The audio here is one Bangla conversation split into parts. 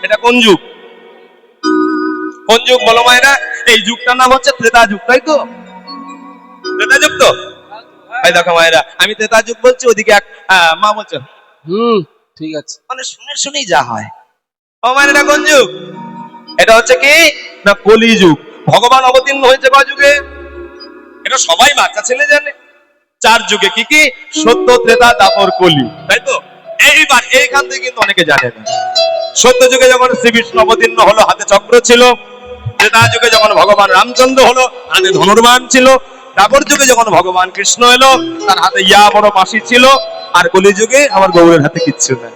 এটা কোন যুগ? কোন যুগ বলো মায়েরা? এই যুগটার নাম হচ্ছে ত্রেতা যুগ, তাই তো? ত্রেতা যুগ তো? এই দেখো মায়েরা, আমি ত্রেতা যুগ বলছি, ওদিকে এক মা বলছেন ঠিক আছে, মানে শুনে শুনেই যা হয়। ও মায়েরা, এটা কোন যুগ? এটা হচ্ছে কি না কলি যুগ। ভগবান অবতীর্ণ হয়েছে কয় যুগে? এটা সবাই বাচ্চা ছেলে জানে। 4 যুগে। কি কি? সত্য, ত্রেতা, দাপর, কলি, তাই তো? এইবার এইখান থেকে কিন্তু অনেকে জানে না। সত্য যুগে যখন শ্রী বিষ্ণু অবতীর্ণ হলো, হাতে চক্র ছিল। ত্রেতা যুগে যখন ভগবান রামচন্দ্র হলো, হাতে ধনুর্বাণ ছিল। দাপর যুগে যখন ভগবান কৃষ্ণ এলো, তার হাতে ইয়া বড় বাঁশি ছিল। আর কলি যুগে আমার গৌরের হাতে কিচ্ছু নাই,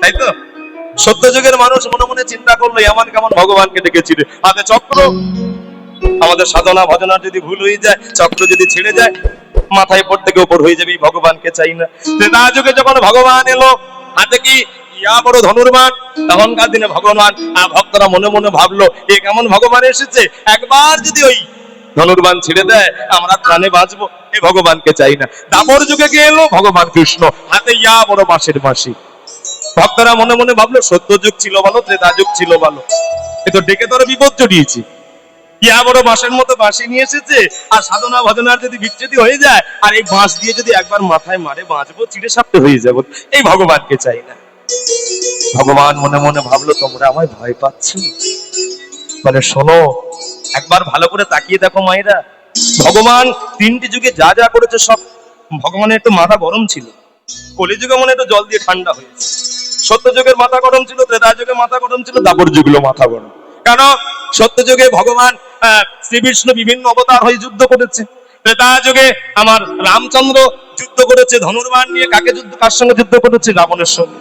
তাই তো? সত্য যুগের মানুষ মনে মনে চিন্তা করলো এমন কেমন ভগবানকে ডেকেছিল, হাতে চক্র। আমাদের সাধনা ভজনার যদি ভুল হয়ে যায়, চক্র যদি ছেড়ে যায়, মাথায় পড়তে গিয়ে ওপর হয়ে যাবে, ভগবানকে চাই না। ত্রেতা যুগে যখন ভগবান এলো, হাতে কি ইয়া বড় ধনুর্বাণ। তখনকার দিনে ভগবান ভক্তরা মনে মনে ভাবলো এ কেমন ভগবান এসেছে, একবার যদি ওই ধনুর্বাণ ছেড়ে দেয় আমরা প্রাণে বাঁচবো, এই ভগবানকে চাই না। দাপর যুগে কে এলো? ভগবান কৃষ্ণ, হাতে ইয়া বড় বাঁশের বাঁশি। ভক্তরা মনে মনে ভাবলো সত্য যুগ ছিল ভালো, ত্রেতা যুগ ছিল ভালো, এ তো ডেকে তোর বিপদ জড়িয়েছি। ইয়া বড় বাঁশের মতো বাঁশি নিয়ে এসেছে, আর সাধনা ভজনার যদি বিচ্ছেদি হয়ে যায়, আর এই বাঁশ দিয়ে যদি একবার মাথায় মারে বাঁচবো, চিড়ে সাপটে হয়ে যাবো, এই ভগবানকে চাই না। ভগবান মনে মনে ভাবলো তোমরা আমায় ভয় পাচ্ছ, মানে শোনো, একবার ভালো করে তাকিয়ে দেখো মায়েরা। ভগবান 3টি যুগে যা যা করেছে সব, ভগবানের একটু মাথা গরম ছিল। কলিযুগে মনে একটু জল দিয়ে ঠান্ডা হয়েছে। সত্য যুগের মাথা গরম ছিল, ত্রেতা যুগে মাথা গরম ছিল, দাপর যুগেও মাথা গরম। কেন? সত্য যুগে ভগবান শ্রী বিষ্ণু বিভিন্ন অবতার হয়ে যুদ্ধ করেছে। ত্রেতা যুগে আমার রামচন্দ্র যুদ্ধ করেছে ধনুর্বাণ নিয়ে। কার সঙ্গে যুদ্ধ করেছে? রাবণের সঙ্গে।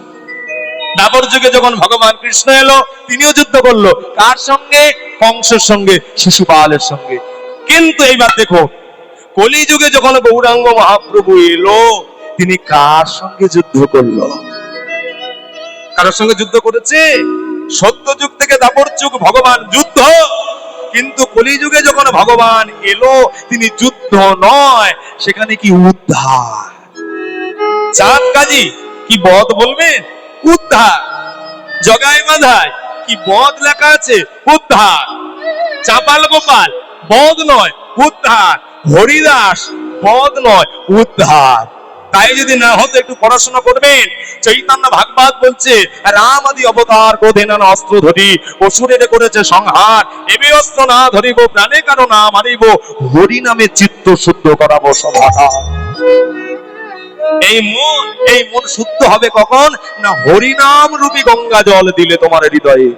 দাপর যুগে যখন ভগবান কৃষ্ণ এলো, তিনিও যুদ্ধ করলো। কার সঙ্গে? কংসের সঙ্গে, শিশুপালের সঙ্গে। কিন্তু এইবার দেখো, কলি যুগে যখন গৌরাঙ্গ মহাপ্রভু এলো, তিনি কার সঙ্গে যুদ্ধ করলো? কারোর সঙ্গে যুদ্ধ করেছে? সত্য যুগ থেকে দাপর যুগ ভগবান যুদ্ধ, কিন্তু কলি যুগে যখন ভগবান এলো, তিনি যুদ্ধ নয়, সেখানে কি উদ্ধার। চাঁদ কাজী কি বধ বলবেন? উদ্ধার। জগাই মাধায় কি বধ লেখা আছে? উদ্ধার। চাপাল গোপাল বধ নয়, উদ্ধার। হরিদাস বধ নয়, উদ্ধার। তাই যদি না হতো একটু পড়াশোনা করবেন। চৈতন্য ভাগবত বলছে রাম আদি অবতার ক্রোধে নানা অস্ত্র ধরি, অসুরের করেছে সংহার, এবে অস্ত্র না ধরিব প্রাণে কারো না মারিব, হরি নামে চিত্ত শুদ্ধ করাবো সভাটা। এই মন শুদ্ধ হবে কখন? না হরিনাম রূপী গঙ্গা জল দিলে তোমার হৃদয়ে।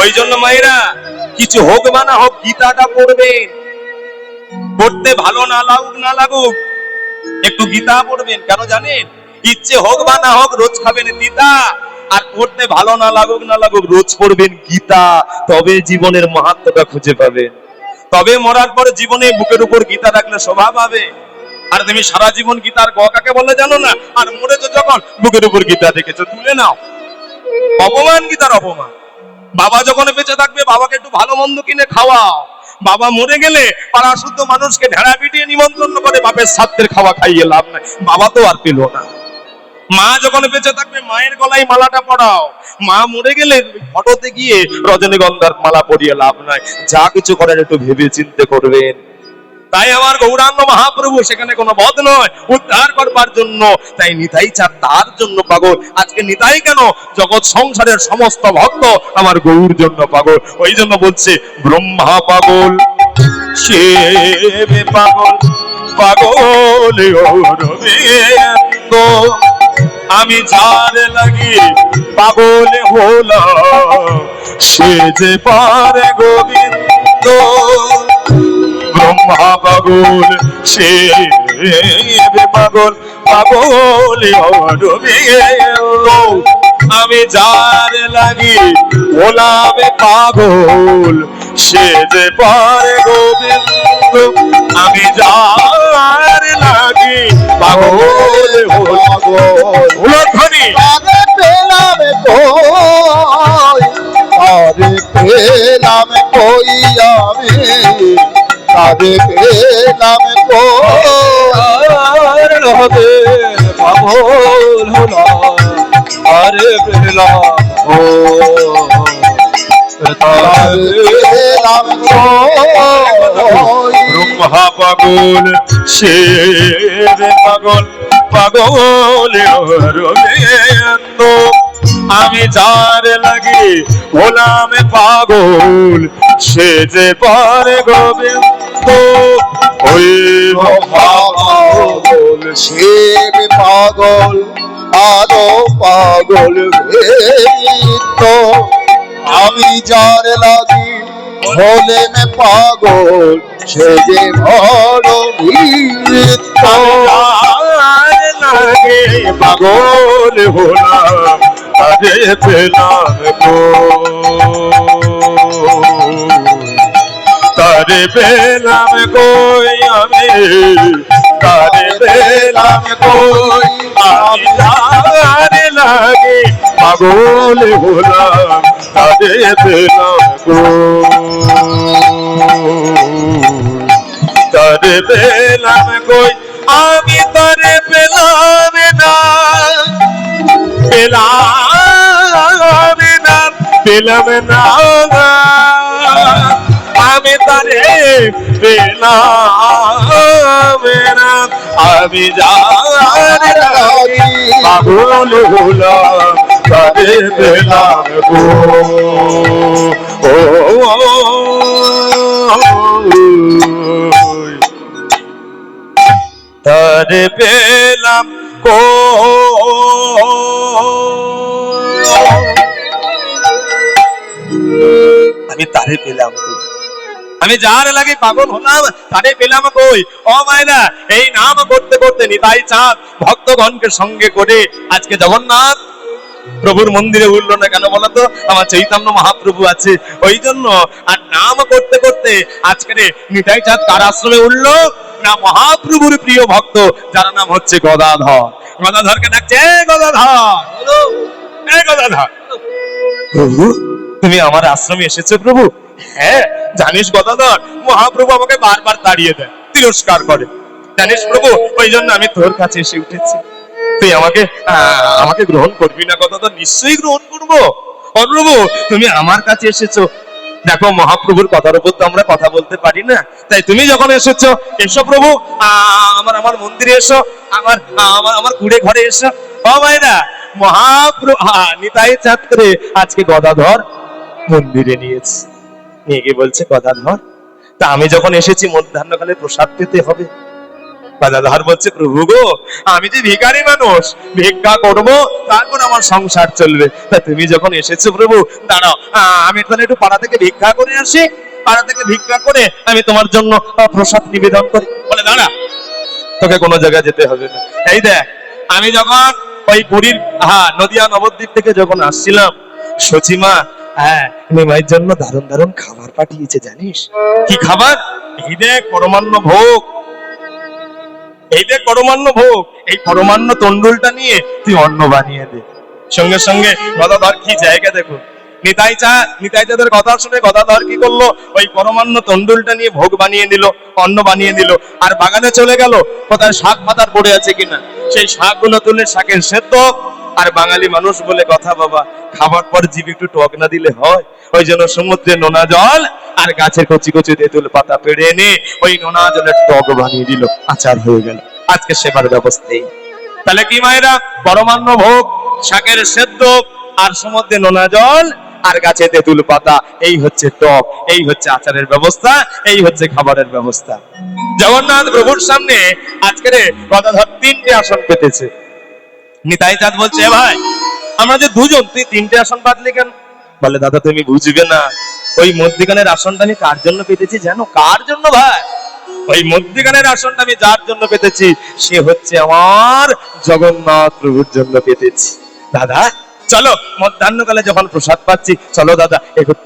ওই জন্য মায়েরা, কিছু হোক বা না হোক, গীতাটা পড়বেন। পড়তে ভালো না লাগুক একটু গীতা পড়বেন। কেন জানেন? ইচ্ছে হোক বা না হোক রোজ খাবেন গীতা, আর পড়তে ভালো না লাগুক রোজ পড়বেন গীতা। তবে জীবনের মাহাত্ম্যটা খুঁজে পাবেন। তবে মরার পরে জীবনে বুকের উপর গীতা রাখলে স্বভাব হবে। আর তুমি সারা জীবন গীতার গ কাকে বলে জানো না, আর মরেছো যখন বুকের উপর গীতা দেখেছো, তুলে নাও। অপমান গীতার অপমান। বাবা যখন বেঁচে থাকবে বাবাকে একটু ভালো মন্দ কিনে খাওয়াও। বাবা মরে গেলে পাড়া শুদ্ধ মানুষকে ঢেড়া পিটিয়ে নিমন্ত্রণ করে বাপের সাধ্যের খাওয়া খাইয়ে লাভ নাই, বাবা তো আর পেল না। মা যখন বেঁচে থাকবে মায়ের গলায় মালাটা পরাও। মা মরে গেলে ফটোতে গিয়ে রজনীগন্ধার মালা পরিয়ে লাভ নাই। যা কিছু করেন একটু ভেবে চিন্তে করবেন। তাই আমার গৌরাঙ্গ মহাপ্রভু সেখানে কোনো বধ নয়, উদ্ধার করবার জন্য। তাই নিতাই চাঁদ তার জন্য পাগল। আজকে নিতাই কেন, জগৎ সংসারের সমস্ত ভক্ত আমার গৌর জন্য পাগল। ওই জন্য বলছে ব্রহ্মা পাগল, শিব পাগল, পাগল আমি যার লাগি পাগল হলাম, সে যে পারে গোবিন্দ। ব্রহ্মা পাগল, শিব পাগল, পাগল আমি যার লাগি হলাম পাগল, সে যে পারে গোবিন্দ। আমি যার লাগি পাগল হলাম, পেলাম কই আমি, তারে পেলাম কই হবে পাগল হলাম। তারে পেলাম ও তারে পেলাম কই ব্রহ্মা পাগল শিব পাগল পাগল আমি যার লাগি হলাম পাগল সে যে পরে গোবিন্দ ওই পাগল শিব পাগল আরো পাগল ভেদিত আমি যার লাগি হলে মে পাগল সে যে বড় ভীত লাগে পাগল হলাম তারে পেলাম গো তারে পেলাম কই আমি তারে পেলাম কই আমি তারে লাগে পাগল হলাম তারে পেলাম গো তারে পেলাম কই আমি তারে পেলাম না পেলাম না আমি তারে পেলাম না আমি যার লাগি পাগল হলাম তারে পেলাম গো ও তারে পেলাম কো আমি তারে পেলাম কই আমি যার লাগে পাগল হলাম তারে পেলাম কই ও মায়না এই নাম করতে করতে নিতাই চাঁদ ভক্তগণকে সঙ্গে করে আজকে জগন্নাথ প্রভুর মন্দিরে উঠলো না কেন বলতো আমার চৈতন্য মহাপ্রভু আছে ওই জন্য আর নাম করতে করতে আজকে নিতাই চাঁদ কার আশ্রমে উঠলো না মহাপ্রভুর প্রিয় ভক্ত যার নাম হচ্ছে গদাধর গদাধরকে ডাকছে গদাধর প্রভু তুমি আমার আশ্রমে এসেছো প্রভু হ্যাঁ জানিস গদাধর মহাপ্রভু আমাকে বারবার তাড়িয়ে দেয় তিরস্কার করে জানিস প্রভু ওই জন্য আমি তোর কাছে এসে উঠেছি তুই আমাকে গ্রহণ করবি না গদাধর নিশ্চয়ই গ্রহণ করবো প্রভু তুমি আমার কাছে এসেছো দেখো মহাপ্রভুর কথার উপর তো আমরা কথা বলতে পারি না তাই তুমি যখন এসেছো এসো প্রভু আমার মন্দিরে এসো আমার কুড়ে ঘরে এসো ও মায়েরা মহাপ্রভু নিতাই চাঁদ করে আজকে গদাধর মন্দিরে নিয়েছে নিয়ে গিয়ে বলছে গদাধর তা আমি যখন এসেছি মধ্যাহ্নকালে প্রসাদ পেতে হবে গদাধর বলছে প্রভু গো আমি যে ভিখারি মানুষ ভিক্ষা করব তারপর আমার সংসার চলবে তা তুমি যখন এসেছো প্রভু দাঁড়াও আমি তাহলে একটু পাড়া থেকে ভিক্ষা করে আসি পাড়া থেকে ভিক্ষা করে আমি তোমার জন্য প্রসাদ নিবেদন করি বলে দাঁড়া তোকে কোনো জায়গায় যেতে হবে না এই দেখ আমি যখন ওই পুরীর নদিয়া নবদ্বীপ থেকে যখন আসছিলাম সচিমা নিমাইয়ের জন্য দারুণ দারুণ খাবার পাঠিয়েছে জানিস কি খাবার এই দেখ পরমান্ন ভোগ এই দেখ পরমান্ন ভোগ এই পরমান্ন তন্ডুলটা নিয়ে তুই অন্ন বানিয়ে দে সঙ্গে সঙ্গে গদাধর কি জায়গা দেখো নিতাই চাঁদের কথা শুনে গদাধর কি করলো ওই পরমান্ন তন্ডুলটা নিয়ে ভোগ বানিয়ে নিল অন্ন বানিয়ে দিল আর বাগানে চলে গেল কোথায় শাক পাতার পড়ে আছে কিনা সেই শাকগুলো তুলে শাকের সেদ্ধ আর বাঙালি মানুষ বলে কথা বাবা খাবার পর জিভে একটু টক না দিলে হয় ওই জন্য সমুদ্রে নোনা জল আর গাছের কচি কচি তেঁতুল পাতা পেড়ে এনে ওই নোনা জলের টক বানিয়ে দিল আচার হয়ে গেল আজকে সেবার ব্যবস্থাই তাহলে কি মায়েরা পরমান্ন ভোগ শাকের সেদ্ধ আর সমুদ্রে নোনা জল আর গাছে তেঁতুল পাতা এই হচ্ছে টক এই হচ্ছে আচারের ব্যবস্থা এই হচ্ছে খাবারের ব্যবস্থা জগন্নাথ প্রভুর সামনে আজকের গদাধর 3টে আসন পেতেছে নিতাই চাঁদ বলছে ভাই আমরা যে দুজন তুই 3টে আসন পাতলি কেন বলে দাদা তুমি বুঝবে না ওই মধ্যিখানের আসনটা আমি কার জন্য পেতেছি জানো কার জন্য ভাই ওই মধ্যিখানের আসনটা আমি যার জন্য পেতেছি সে হচ্ছে আমার জগন্নাথ প্রভুর জন্য পেতেছি দাদা চলো মধ্যাহ্নকালে যখন প্রসাদ পাচ্ছি চলো দাদা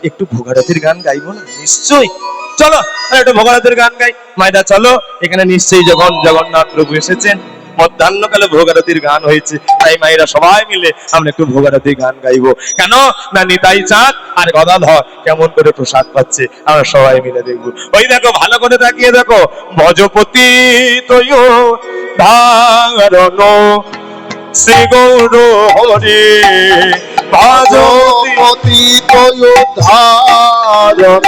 একটু ভোগারতির গান গাইবো না নিশ্চয়ই চলো একটু ভোগারতির গান গাই মাইদা চলো এখানে নিশ্চয়ই যখন জগন্নাথ প্রভু এসেছেন মধ্যাহ্নকালে ভোগারতির গান হয়েছে তাই মায়েরা সবাই মিলে আমরা একটু ভোগারতির গান গাইবো কেন না নিতাই চাঁদ আর গদাধর কেমন করে প্রসাদ পাচ্ছে আমরা সবাই মিলে দেখবো ওই দেখো ভালো করে তাকিয়ে দেখো ভজপতি তয় ধারণ শ্রী গৌর হরি ভজপতি ধারণ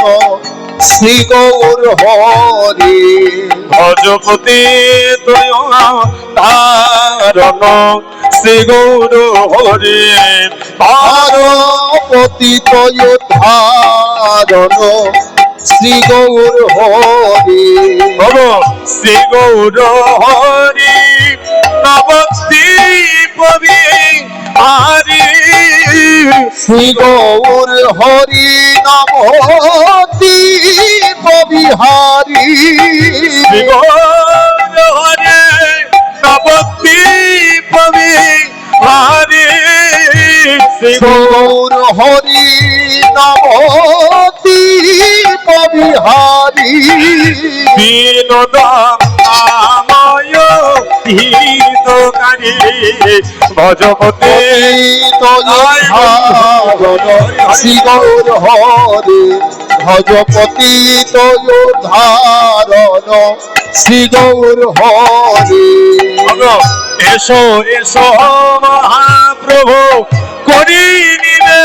শ্রী গৌর হরি ভজপতি ধারণ শ্রী গৌর হরি পার্বতী ধারণ শ্রী গৌর হরি শ্রী গৌর হরি নবদ্বীপ বিহারী শ্রী গৌর হরি নবদ্বীপ বিহারী শ্রী গৌর হরি নবদ্বীপ বিহারী শ্রী গৌর হরি নবদ্বীপ বিহারী বিনোদাময় হিতকারী ভজপতি শ্রী গৌর হরি ভজপতি ধারণ শ্রী গৌর হরি এসো এসো মহাপ্রভু করি নিবে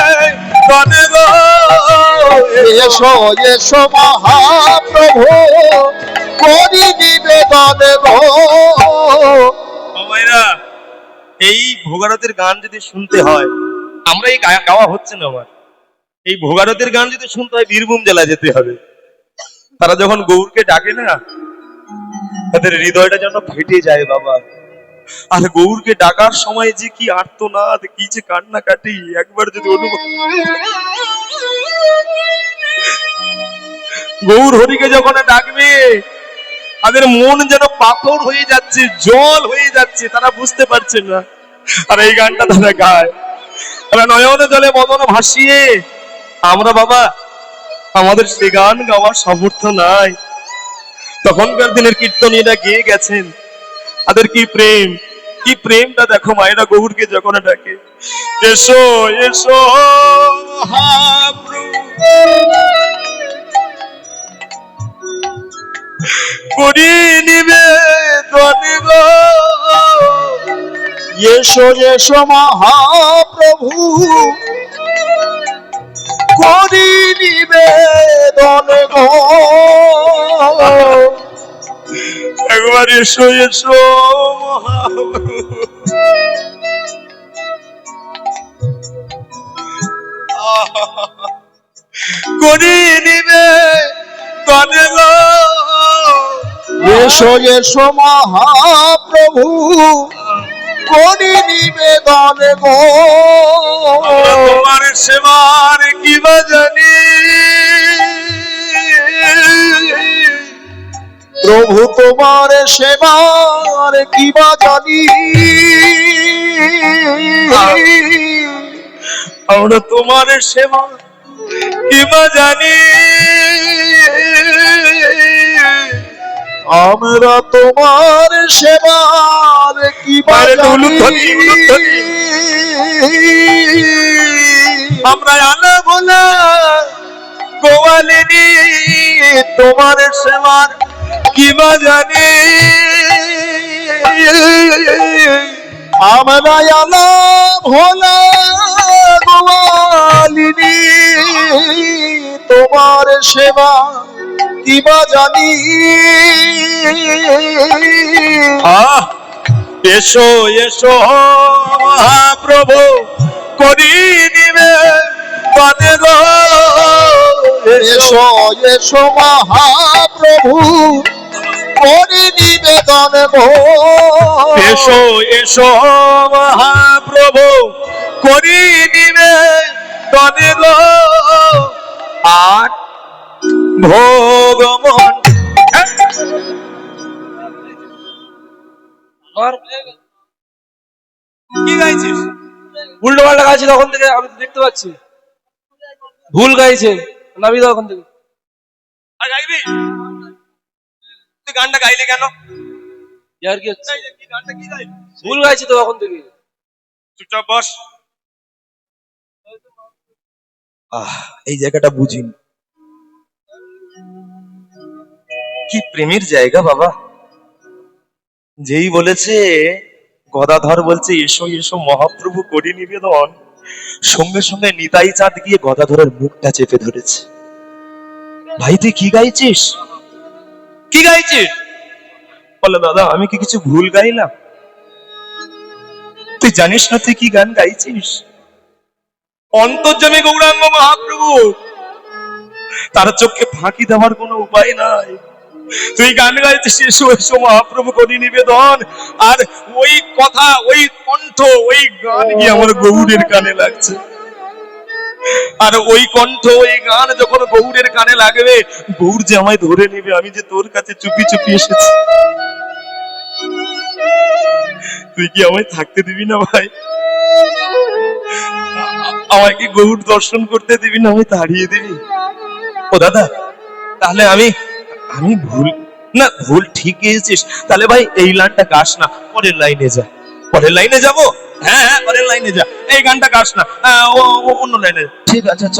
এসো এসো মহাপ্রভু করি নিবেদন গো। এই ভোগারতের গান যদি শুনতে হয়, আমরা এই গাওয়া হচ্ছে না আমার, এই ভোগারতের গান যদি শুনতে হয় বীরভূম জেলা যেতে হবে। তারা যখন গৌরকে ডাকে না, তাদের হৃদয়টা যেন ফেটে যায় বাবা। আর গৌরকে ডাকার সময় যে কি আর্তনাদ, কি যে কান্না কাটি, একবার যদি অনুভব। গৌর হরিকে যখন ডাকবে, তাদের মন যেন পাথর হয়ে যাচ্ছে, জল হয়ে যাচ্ছে, তারা বুঝতে পারছে না। আর এই গানটা তারা গায়, তারা নয়নে জলে বদন ভাসিয়ে। আমরা বাবা, আমাদের সে গান গাওয়ার সামর্থ্য নাই। তখনকার দিনের কীর্তনীরা গেয়ে গেছেন, তাদের কি প্রেম, কি প্রেমটা দেখো। মায়েরা গৌরকে যখন ডাকে, এসো এসো মহাপ্রভু করি নিবেদন গো। এসো এসো মহাপ্রভু করি নিবেদন গো। একবার এসো এসো মহাপ্রভু করি নিবেদন গো। এসো এসো মহাপ্রভু করি নিবেদন গো। তোমার সেবার কি বা জানি, প্রভু তোমার সেবার কি বা জানি। আমরা তোমার সেবা কি বা জানি, আমরা তোমার সেবার কি বা জানি। আমরা আনা ভোলা গোয়ালিনী তোমার সেবার কি বা জানি। আমরা আলা ভোলা গোয়ালিনী তোমার সেবা কি বা জানি। এসো এসো মহাপ্রভু করি নিবে বাদে গো। এসো এসো মহাপ্রভু করি নিবেদন গো। এসো এসো মহাপ্রভু করি নিবেদন গো। আর ভোগমন কি গাইছিস? উল্টো পাল্টা গাইছে তখন থেকে, আমি তো দেখতে পাচ্ছি ভুল গাইছে। নাবি দাও ওখান থেকে। আর গাইবি? তুই গানটা গাইলে কেন? ইয়ার কি হচ্ছে? কি গানটা কি গাইলি? ভুল গাইছে তো তখন থেকে। চুপচাপ বস। এই জায়গাটা বুঝিনি, কি প্রেমের জায়গা বাবা। যেই বলেছে গদাধর বলছে এসো এসো মহাপ্রভু করি নিবেদন। সঙ্গে সঙ্গে নিতাই চাঁদ গিয়ে গদাধরের মুখটা চেপে ধরেছে। ভাই তুই কি গাইছিস, কি গাইছিস? বলে দাদা আমি কি কিছু ভুল গাইলাম? তুই জানিস না তুই কি গান গাইছিস? অন্তর্যামী গৌরাঙ্গ মহাপ্রভু, তার চোখে ফাঁকি দেওয়ার কোনো উপায় নাই। তুই গান গাইছিস এসো এসো মহাপ্রভু করি নিবেদন, আর ওই কথা, ওই কণ্ঠ, ওই গান গিয়ে আমার গৌড়ের কানে লাগছে। আর ওই কণ্ঠ, ওই গান যখন গৌড়ের কানে লাগবে, গৌড় যে আমায় ধরে নিবে। আমি যে তোর কাছে চুপি চুপি এসেছি, তুই কি আমায় থাকতে দিবি না ভাই? আমায় কি গৌড় দর্শন করতে দিবি না, আমায় তাড়িয়ে দিবি? ও দাদা, তাহলে আমি আমি ভুল না, ভুল ঠিক গেয়েছিস। তাহলে ভাই এই লাইনটা গাস না, পরের লাইনে যা। পরের লাইনে যাবো? হ্যাঁ হ্যাঁ, পরের লাইনে যা, এই গানটা গাস না, অন্য লাইনে। ঠিক আছে চল।